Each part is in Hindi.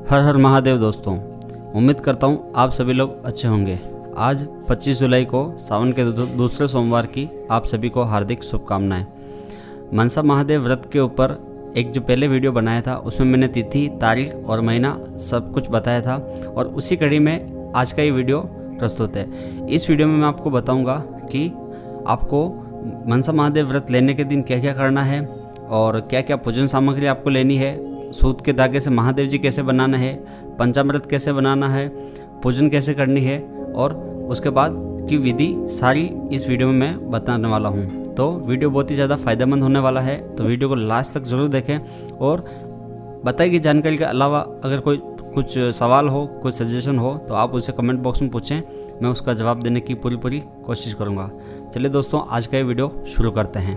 हर हर महादेव दोस्तों, उम्मीद करता हूँ आप सभी लोग अच्छे होंगे। आज 25 जुलाई को सावन के दूसरे सोमवार की आप सभी को हार्दिक शुभकामनाएं। मनसा महादेव व्रत के ऊपर एक जो पहले वीडियो बनाया था उसमें मैंने तिथि, तारीख और महीना सब कुछ बताया था और उसी कड़ी में आज का ये वीडियो प्रस्तुत है। इस वीडियो में मैं आपको बताऊँगा कि आपको मनसा महादेव व्रत लेने के दिन क्या क्या करना है और क्या क्या पूजन सामग्री आपको लेनी है, सूत के धागे से महादेव जी कैसे बनाना है, पंचामृत कैसे बनाना है, पूजन कैसे करनी है और उसके बाद की विधि सारी इस वीडियो में मैं बताने वाला हूँ। तो वीडियो बहुत ही ज़्यादा फ़ायदेमंद होने वाला है, तो वीडियो को लास्ट तक ज़रूर देखें। और बताई गई जानकारी के अलावा अगर कोई कुछ सवाल हो, कुछ सजेशन हो तो आप उसे कमेंट बॉक्स में पूछें, मैं उसका जवाब देने की पूरी कोशिश करूँगा। चलिए दोस्तों, आज का ये वीडियो शुरू करते हैं।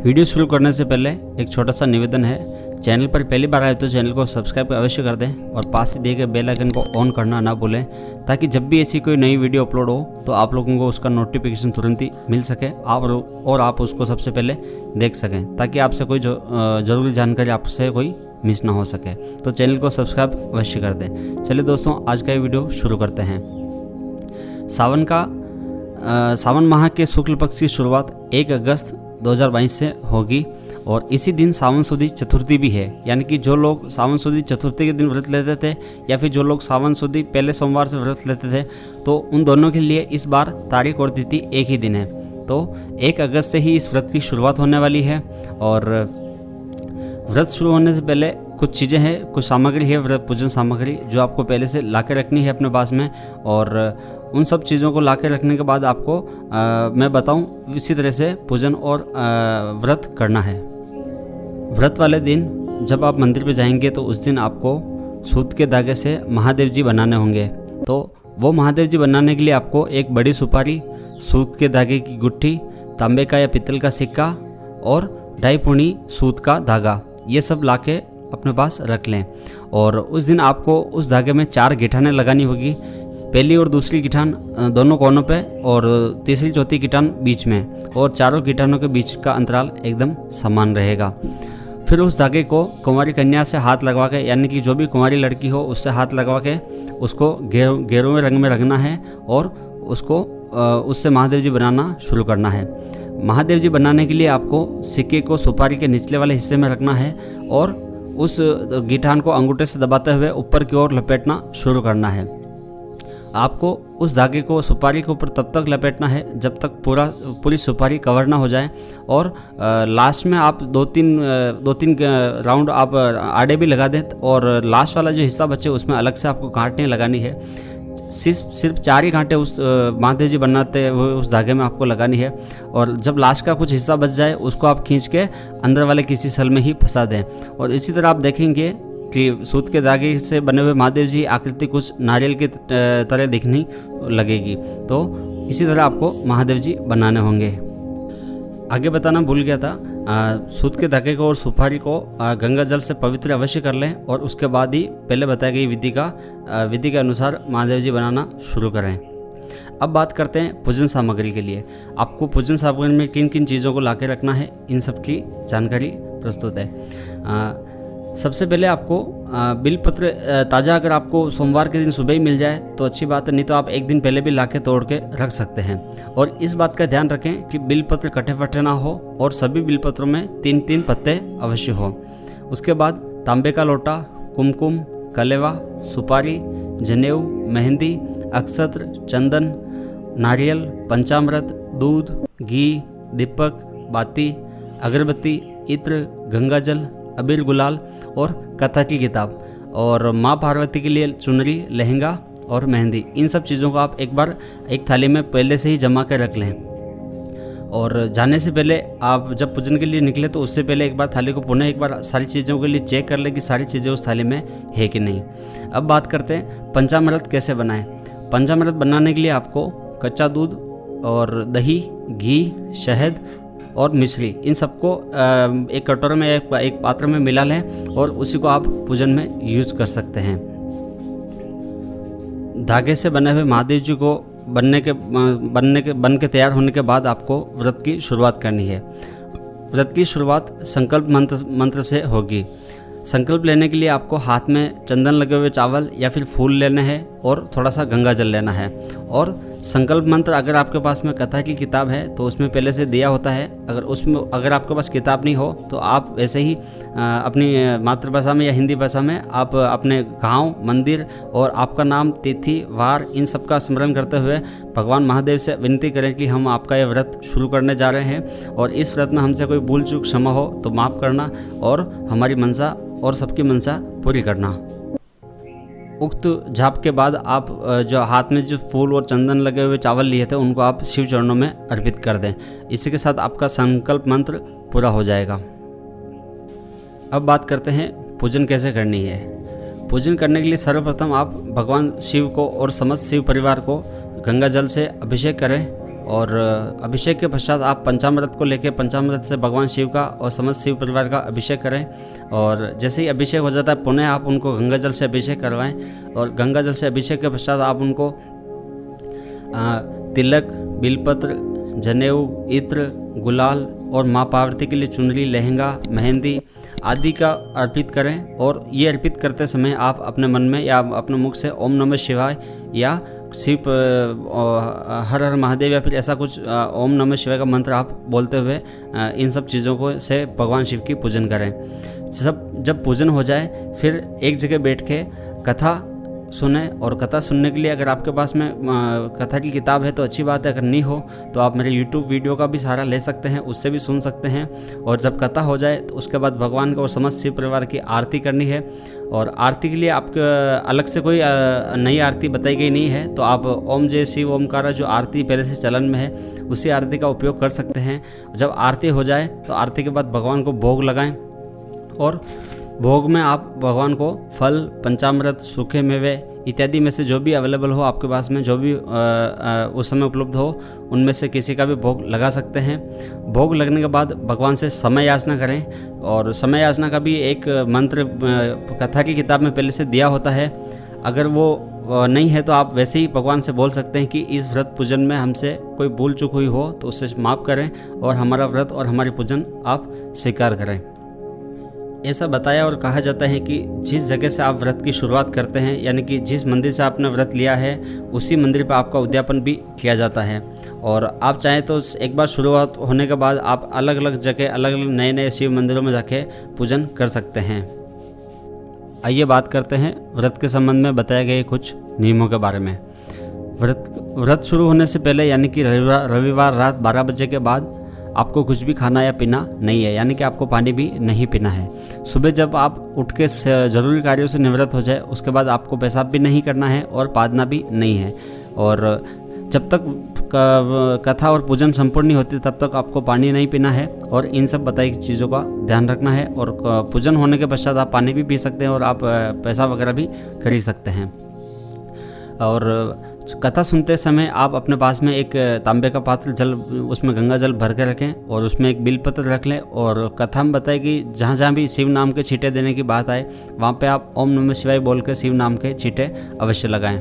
वीडियो शुरू करने से पहले एक छोटा सा निवेदन है, चैनल पर पहली बार आए तो चैनल को सब्सक्राइब अवश्य कर दें और पास ही दिए गए बेल आइकन को ऑन करना ना भूलें, ताकि जब भी ऐसी कोई नई वीडियो अपलोड हो तो आप लोगों को उसका नोटिफिकेशन तुरंत ही मिल सके आप उसको सबसे पहले देख सकें, ताकि आपसे कोई ज़रूरी जानकारी आपसे कोई मिस ना हो सके। तो चैनल को सब्सक्राइब अवश्य कर दें। चलिए दोस्तों, आज का ये वीडियो शुरू करते हैं। सावन माह के शुक्ल पक्ष की शुरुआत 1 अगस्त 2022 से होगी और इसी दिन सावन सुदी चतुर्थी भी है। यानी कि जो लोग सावन सुदी चतुर्थी के दिन व्रत लेते थे या फिर जो लोग सावन सुदी पहले सोमवार से व्रत लेते थे, तो उन दोनों के लिए इस बार तारीख और तिथि एक ही दिन है। तो 1 अगस्त से ही इस व्रत की शुरुआत होने वाली है। और व्रत शुरू होने से पहले कुछ चीज़ें हैं, कुछ सामग्री है, व्रत पूजन सामग्री जो आपको पहले से ला के रखनी है अपने पास में। और उन सब चीज़ों को ला के रखने के बाद आपको मैं बताऊं इसी तरह से पूजन और व्रत करना है। व्रत वाले दिन जब आप मंदिर पे जाएंगे तो उस दिन आपको सूत के धागे से महादेव जी बनाने होंगे। तो वो महादेव जी बनाने के लिए आपको एक बड़ी सुपारी, सूत के धागे की गुट्ठी, तांबे का या पीतल का सिक्का और 2.5 पूनी सूत का धागा, ये सब ला के अपने पास रख लें। और उस दिन आपको उस धागे में 4 गिठानें लगानी होगी, पहली और दूसरी गिठान दोनों कोनों पे और तीसरी चौथी गिठान बीच में, और चारों गिठानों के बीच का अंतराल एकदम समान रहेगा। फिर उस धागे को कुंवारी कन्या से हाथ लगवा के, यानी कि जो भी कुंवारी लड़की हो उससे हाथ लगवा के उसको गेरुए रंग में रंगना है और उसको उससे महादेव जी बनाना शुरू करना है। महादेव जी बनाने के लिए आपको सिक्के को सुपारी के निचले वाले हिस्से में रखना है और उस गिठान को अंगूठे से दबाते हुए ऊपर की ओर लपेटना शुरू करना है। आपको उस धागे को सुपारी के ऊपर तब तक लपेटना है जब तक पूरी सुपारी कवर ना हो जाए। और लास्ट में आप दो तीन राउंड आप आड़े भी लगा दें और लास्ट वाला जो हिस्सा बचे उसमें अलग से आपको गांठें लगानी है। सिर्फ 4 ही गांठें उस महादेव जी बनाते हुए उस धागे में आपको लगानी है। और जब लास्ट का कुछ हिस्सा बच जाए उसको आप खींच के अंदर वाले किसी सल में ही फंसा दें। और इसी तरह आप देखेंगे कि सूत के धागे से बने हुए महादेव जी आकृति कुछ नारियल की तरह दिखने लगेगी। तो इसी तरह आपको महादेव जी बनाने होंगे। आगे बताना भूल गया था, सूत के धागे को और सुपारी को गंगा जल से पवित्र अवश्य कर लें और उसके बाद ही पहले बताई गई विधि के अनुसार महादेव जी बनाना शुरू करें। अब बात करते हैं पूजन सामग्री के लिए। आपको पूजन सामग्री में किन किन चीज़ों को ला के रखना है, इन सब की जानकारी प्रस्तुत है। सबसे पहले आपको बिलपत्र ताज़ा अगर आपको सोमवार के दिन सुबह ही मिल जाए तो अच्छी बात है, नहीं तो आप एक दिन पहले भी ला के तोड़ के रख सकते हैं। और इस बात का ध्यान रखें कि बिलपत्र कटे फटे ना हो और सभी बिलपत्रों में 3-3 पत्ते अवश्य हो। उसके बाद तांबे का लोटा, कुमकुम, कलेवा, सुपारी, जनेऊ, मेहंदी, अक्षत्र, चंदन, नारियल, पंचामृत, दूध, घी, दीपक, बाती, अगरबत्ती, इत्र, गंगाजल, अबीर गुलाल और कथा की किताब और माँ पार्वती के लिए चुनरी, लहंगा और मेहंदी, इन सब चीज़ों को आप एक बार एक थाली में पहले से ही जमा कर रख लें। और जाने से पहले आप जब पूजन के लिए निकले तो उससे पहले एक बार थाली को पुनः एक बार सारी चीज़ों के लिए चेक कर लें कि सारी चीज़ें उस थाली में है कि नहीं। अब बात करते हैं पंचामृत कैसे बनाएं। पंचामृत बनाने के लिए आपको कच्चा दूध और दही, घी, शहद और मिश्री, इन सबको एक कटोरे में एक पात्र में मिला लें और उसी को आप पूजन में यूज कर सकते हैं। धागे से बने हुए महादेव जी को बन के तैयार होने के बाद आपको व्रत की शुरुआत करनी है। व्रत की शुरुआत संकल्प मंत्र से होगी। संकल्प लेने के लिए आपको हाथ में चंदन लगे हुए चावल या फिर फूल लेने हैं और थोड़ा सा गंगा जल लेना है। और संकल्प मंत्र अगर आपके पास में कथा की किताब है तो उसमें पहले से दिया होता है। अगर आपके पास किताब नहीं हो तो आप वैसे ही अपनी मातृभाषा में या हिंदी भाषा में आप अपने गांव, मंदिर और आपका नाम, तिथि, वार इन सब का स्मरण करते हुए भगवान महादेव से विनती करें कि हम आपका ये व्रत शुरू करने जा रहे हैं और इस व्रत में हमसे कोई भूल चूक क्षमा हो तो माफ़ करना और हमारी मनसा और सबकी मनसा पूरी करना। उक्त जाप के बाद आप जो हाथ में जो फूल और चंदन लगे हुए चावल लिए थे उनको आप शिव चरणों में अर्पित कर दें। इसी के साथ आपका संकल्प मंत्र पूरा हो जाएगा। अब बात करते हैं पूजन कैसे करनी है। पूजन करने के लिए सर्वप्रथम आप भगवान शिव को और समस्त शिव परिवार को गंगा जल से अभिषेक करें और अभिषेक के पश्चात आप पंचामृत को लेकर पंचामृत से भगवान शिव का और समस्त शिव परिवार का अभिषेक करें। और जैसे ही अभिषेक हो जाता है पुनः आप उनको गंगा जल से अभिषेक करवाएं और गंगा जल से अभिषेक के पश्चात आप उनको तिलक, बिलपत्र, जनेऊ, इत्र, गुलाल और माँ पार्वती के लिए चुनरी, लहंगा, मेहंदी आदि का अर्पित करें। और ये अर्पित करते समय आप अपने मन में या अपने मुख से ओम नमः शिवाय या शिव हर हर महादेव या फिर ऐसा कुछ ओम नमः शिवाय का मंत्र आप बोलते हुए इन सब चीज़ों को से भगवान शिव की पूजन करें। जब पूजन हो जाए फिर एक जगह बैठ के कथा सुने। और कथा सुनने के लिए अगर आपके पास में कथा की किताब है तो अच्छी बात है, अगर नहीं हो तो आप मेरे YouTube वीडियो का भी सहारा ले सकते हैं, उससे भी सुन सकते हैं। और जब कथा हो जाए तो उसके बाद भगवान को और समस्त शिव परिवार की आरती करनी है। और आरती के लिए आपके अलग से कोई नई आरती बताई गई नहीं है, तो आप ओम जय शिव ओमकारा जो आरती पहले से चलन में है उसी आरती का उपयोग कर सकते हैं। जब आरती हो जाए तो आरती के बाद भगवान को भोग लगाएं और भोग में आप भगवान को फल, पंचामृत, सूखे मेवे इत्यादि में से जो भी अवेलेबल हो आपके पास में, जो भी उस समय उपलब्ध हो, उनमें से किसी का भी भोग लगा सकते हैं। भोग लगने के बाद भगवान से समय याचना करें। और समय याचना का भी एक मंत्र कथा की किताब में पहले से दिया होता है। अगर वो नहीं है तो आप वैसे ही भगवान से बोल सकते हैं कि इस व्रत पूजन में हमसे कोई भूल चूक हुई हो तो उससे माफ़ करें और हमारा व्रत और हमारी पूजन आप स्वीकार करें। ऐसा बताया और कहा जाता है कि जिस जगह से आप व्रत की शुरुआत करते हैं, यानी कि जिस मंदिर से आपने व्रत लिया है उसी मंदिर पर आपका उद्यापन भी किया जाता है। और आप चाहें तो एक बार शुरुआत होने के बाद आप अलग अलग जगह, अलग अलग नए नए शिव मंदिरों में जाके पूजन कर सकते हैं। आइए बात करते हैं व्रत के संबंध में बताए गए कुछ नियमों के बारे में। व्रत शुरू होने से पहले यानी कि रविवार रात 12 बजे के बाद आपको कुछ भी खाना या पीना नहीं है, यानी कि आपको पानी भी नहीं पीना है। सुबह जब आप उठ के ज़रूरी कार्यों से निवृत्त हो जाए उसके बाद आपको पेशाब भी नहीं करना है और पादना भी नहीं है। और जब तक कथा और पूजन संपूर्ण नहीं होती तब तक आपको पानी नहीं पीना है और इन सब बताई चीज़ों का ध्यान रखना है। और पूजन होने के पश्चात आप पानी भी पी सकते हैं और आप पेशाब वगैरह भी कर ही सकते हैं। और कथा सुनते समय आप अपने पास में एक तांबे का पात्र जल, उसमें गंगा जल भर के रखें और उसमें एक बिलपत्र रख लें। और कथा में बताए कि जहाँ जहाँ भी शिव नाम के छींटे देने की बात आए वहाँ पे आप ओम नमः शिवाय बोल के शिव नाम के छींटे अवश्य लगाएं।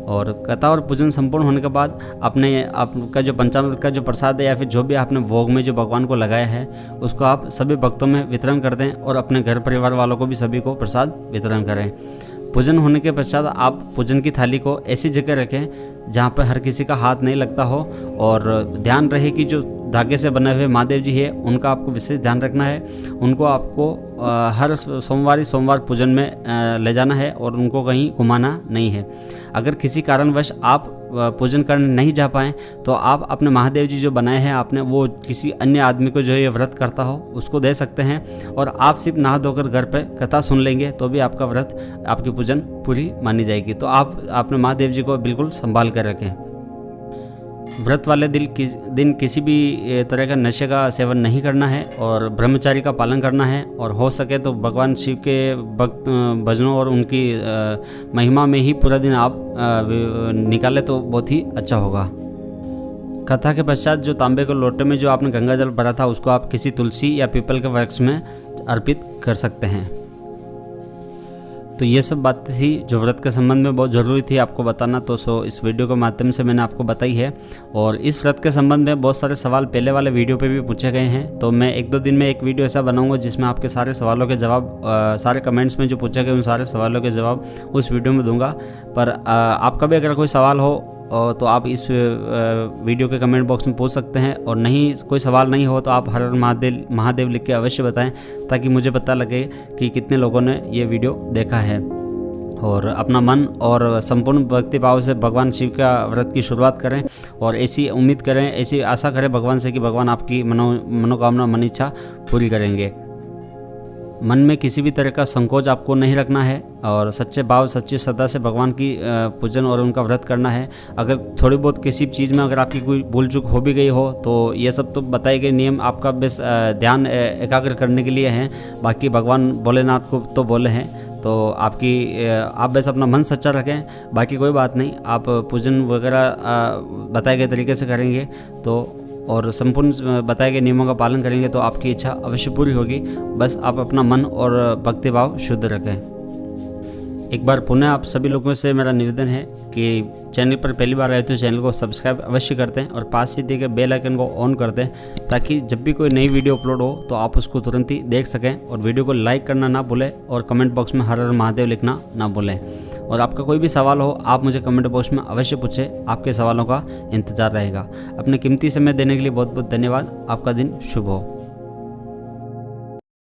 और कथा और पूजन संपूर्ण होने के बाद आपका जो पंचामृत का जो प्रसाद है या फिर जो भी आपने भोग में जो भगवान को लगाया है उसको आप सभी भक्तों में वितरण कर दें और अपने घर परिवार वालों को भी सभी को प्रसाद वितरण करें। पूजन होने के पश्चात आप पूजन की थाली को ऐसी जगह रखें जहाँ पर हर किसी का हाथ नहीं लगता हो। और ध्यान रहे कि जो धागे से बने हुए महादेव जी है उनका आपको विशेष ध्यान रखना है। उनको आपको हर सोमवार पूजन में ले जाना है और उनको कहीं घुमाना नहीं है। अगर किसी कारणवश आप पूजन करने नहीं जा पाएँ तो आप अपने महादेव जी जो बनाए हैं आपने, वो किसी अन्य आदमी को जो ये व्रत करता हो उसको दे सकते हैं। और आप सिर्फ नहा धोकर घर पे कथा सुन लेंगे तो भी आपका व्रत, आपकी पूजन पूरी मानी जाएगी। तो आप अपने महादेव जी को बिल्कुल संभाल कर रखें। व्रत वाले दिन किसी भी तरह का नशे का सेवन नहीं करना है और ब्रह्मचारी का पालन करना है। और हो सके तो भगवान शिव के भक्त भजनों और उनकी महिमा में ही पूरा दिन आप निकालें तो बहुत ही अच्छा होगा। कथा के पश्चात जो तांबे के लोटे में जो आपने गंगा जल भरा था उसको आप किसी तुलसी या पीपल के वृक्ष में अर्पित कर सकते हैं। तो ये सब बातें थी जो व्रत के संबंध में बहुत ज़रूरी थी आपको बताना, तो इस वीडियो के माध्यम से मैंने आपको बताई है। और इस व्रत के संबंध में बहुत सारे सवाल पहले वाले वीडियो पे भी पूछे गए हैं, तो मैं 1-2 दिन में एक वीडियो ऐसा बनाऊंगा जिसमें आपके सारे सवालों के जवाब, सारे कमेंट्स में जो पूछे गए उन सारे सवालों के जवाब उस वीडियो में दूंगा। पर आपका भी अगर कोई सवाल हो तो आप इस वीडियो के कमेंट बॉक्स में पूछ सकते हैं, और नहीं कोई सवाल नहीं हो तो आप हर हर महादेव लिख के अवश्य बताएं, ताकि मुझे पता लगे कि कितने लोगों ने ये वीडियो देखा है। और अपना मन और संपूर्ण भक्ति भाव से भगवान शिव का व्रत की शुरुआत करें, और ऐसी उम्मीद करें, ऐसी आशा करें भगवान से कि भगवान आपकी मनोकामना, मन इच्छा पूरी करेंगे। मन में किसी भी तरह का संकोच आपको नहीं रखना है, और सच्चे भाव, सच्ची श्रद्धा से भगवान की पूजन और उनका व्रत करना है। अगर थोड़ी बहुत किसी चीज़ में अगर आपकी कोई भूल चूक हो भी गई हो तो ये सब तो बताए गए नियम आपका बस ध्यान एकाग्र करने के लिए हैं। बाकी भगवान भोलेनाथ को तो बोले हैं, तो आप बस अपना मन सच्चा रखें, बाकी कोई बात नहीं। आप पूजन वगैरह बताए गए तरीके से करेंगे तो, और संपूर्ण बताए गए नियमों का पालन करेंगे तो आपकी इच्छा अवश्य पूरी होगी। बस आप अपना मन और भक्तिभाव शुद्ध रखें। एक बार पुनः आप सभी लोगों से मेरा निवेदन है कि चैनल पर पहली बार आए तो चैनल को सब्सक्राइब अवश्य कर दें, और पास ही दिए गए बेल आइकन को ऑन कर दें, ताकि जब भी कोई नई वीडियो अपलोड हो तो आप उसको तुरंत ही देख सकें। और वीडियो को लाइक करना ना भूलें, और कमेंट बॉक्स में हर हर महादेव लिखना ना भूलें। और आपका कोई भी सवाल हो आप मुझे कमेंट बॉक्स में अवश्य पूछें, आपके सवालों का इंतज़ार रहेगा। अपने कीमती समय देने के लिए बहुत बहुत धन्यवाद। आपका दिन शुभ हो।